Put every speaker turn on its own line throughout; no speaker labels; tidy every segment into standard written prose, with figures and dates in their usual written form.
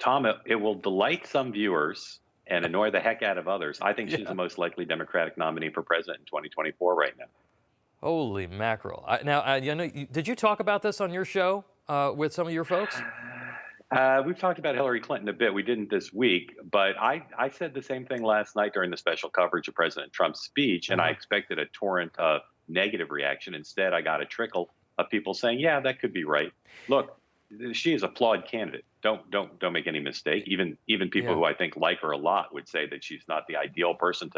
Tom, it will delight some viewers and annoy the heck out of others. I think she's the
Yeah.
most likely Democratic nominee for president in 2024 right now.
Holy mackerel. Did you talk about this on your show with some of your folks?
We've talked about Hillary Clinton a bit. We didn't this week, but I said the same thing last night during the special coverage of President Trump's speech, and I
Uh-huh.
expected a torrent of negative reaction. Instead, I got a trickle of people saying, "Yeah, that could be right." Look, she is a flawed candidate. Don't make any mistake. Even people
Yeah.
who I think like her a lot would say that she's not the ideal person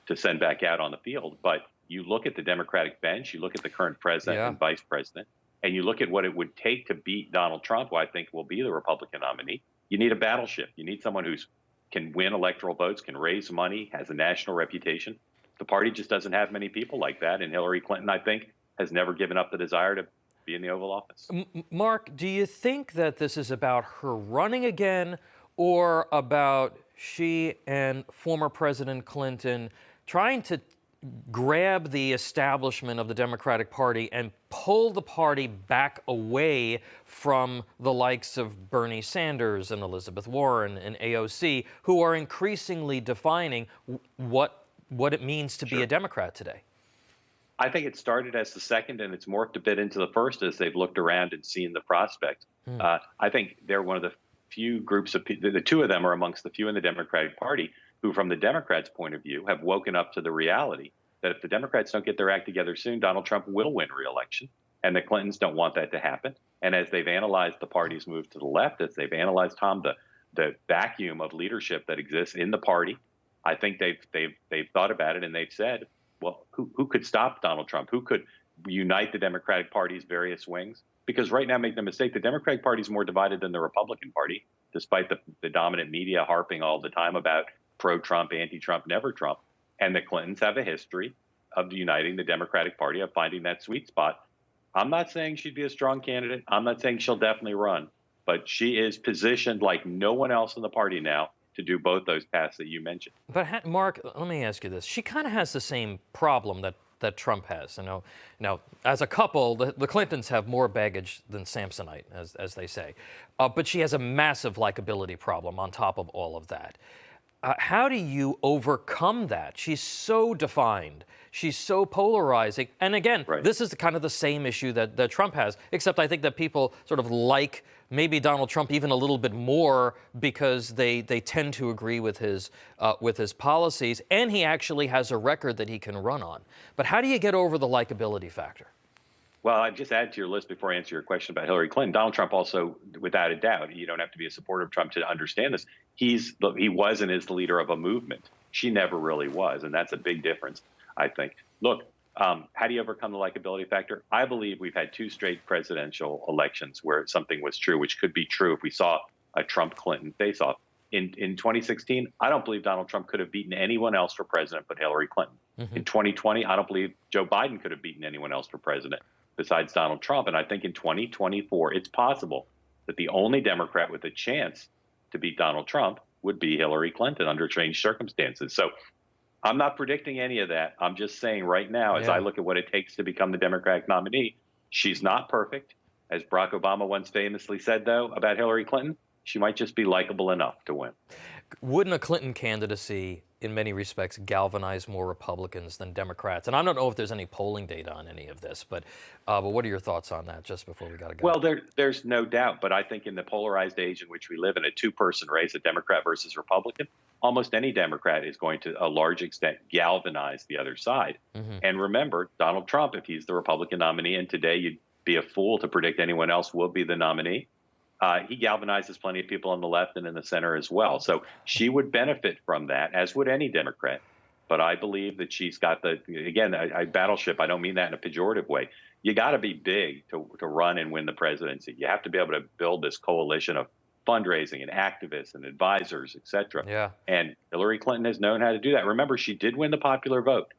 to send back out on the field. But you look at the Democratic bench, you look at the current president
Yeah.
and vice president, and you look at what it would take to beat Donald Trump, who I think will be the Republican nominee. You need a battleship. You need someone who's can win electoral votes, can raise money, has a national reputation. The party just doesn't have many people like that, and Hillary Clinton, I think, has never given up the desire to be in the Oval Office.
Mark, do you think that this is about her running again or about she and former President Clinton trying to grab the establishment of the Democratic Party and pull the party back away from the likes of Bernie Sanders and Elizabeth Warren and AOC, who are increasingly defining what it means to be a
Sure.
Democrat today?
I think it started as the second, and it's morphed a bit into the first as they've looked around and seen the prospect.
Hmm.
I think they're one of the few groups of people, the two of them are amongst the few in the Democratic Party who, from the Democrats' point of view, have woken up to the reality that if the Democrats don't get their act together soon, Donald Trump will win re-election, and the Clintons don't want that to happen. And as they've analyzed the party's move to the left, as they've analyzed, Tom, the vacuum of leadership that exists in the party, I think they've thought about it and they've said, well, who could stop Donald Trump? Who could unite the Democratic Party's various wings? Because right now, make no mistake, the Democratic Party is more divided than the Republican Party, despite the dominant media harping all the time about pro-Trump, anti-Trump, never Trump. And the Clintons have a history of uniting the Democratic Party, of finding that sweet spot. I'm not saying she'd be a strong candidate. I'm not saying she'll definitely run, but she is positioned like no one else in the party now to do both those paths that you mentioned.
But Mark, let me ask you this: she kind of has the same problem that Trump has. Now, as a couple, the Clintons have more baggage than Samsonite, as they say, but she has a massive likability problem on top of all of that. How do you overcome that? She's so defined. She's so polarizing. And again,
Right.
this is kind of the same issue that Trump has, except I think that people sort of like maybe Donald Trump even a little bit more because they tend to agree with his policies, and he actually has a record that he can run on. But how do you get over the likability factor?
Well, I'd just add to your list before I answer your question about Hillary Clinton. Donald Trump also, without a doubt, you don't have to be a supporter of Trump to understand this. He was and is the leader of a movement. She never really was, and that's a big difference, I think. Look, how do you overcome the likability factor? I believe we've had two straight presidential elections where something was true, which could be true if we saw a Trump-Clinton face-off. In 2016, I don't believe Donald Trump could have beaten anyone else for president but Hillary Clinton.
Hmm.
In 2020, I don't believe Joe Biden could have beaten anyone else for president besides Donald Trump. And I think in 2024, it's possible that the only Democrat with a chance to beat Donald Trump would be Hillary Clinton under strange circumstances. So I'm not predicting any of that. I'm just saying right now, as I
Yeah.
look at what it takes to become the Democratic nominee, she's not perfect. As Barack Obama once famously said, though, about Hillary Clinton, she might just be likable enough to win.
Wouldn't a Clinton candidacy, in many respects, galvanize more Republicans than Democrats? And I don't know if there's any polling data on any of this, but what are your thoughts on that just before we got to go?
Well, there's no doubt, but I think in the polarized age in which we live in, a two-person race, a Democrat versus Republican, almost any Democrat is going to a large extent galvanize the other side.
Hmm.
And remember, Donald Trump, if he's the Republican nominee, and today you'd be a fool to predict anyone else will be the nominee, he galvanizes plenty of people on the left and in the center as well. So she would benefit from that, as would any Democrat. But I believe that she's got again, I battleship. I don't mean that in a pejorative way. You got to be big to run and win the presidency. You have to be able to build this coalition of fundraising and activists and advisors, et cetera.
Yeah.
And Hillary Clinton has known how to do that. Remember, she did win the popular vote.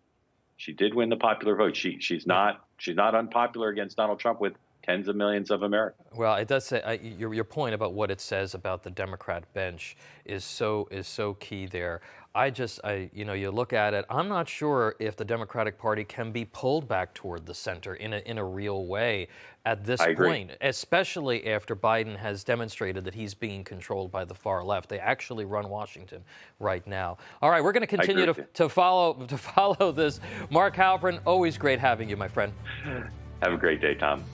She did win the popular vote. She's not unpopular against Donald Trump with tens of millions of Americans.
Well, it does say your point about what it says about the Democrat bench is so key there. You look at it. I'm not sure if the Democratic Party can be pulled back toward the center in a real way at this
I agree.
point, especially after Biden has demonstrated that he's being controlled by the far left. They actually run Washington right now. All right, we're going to continue to follow this. Mark Halperin, always great having you, my friend.
Have a great day, Tom.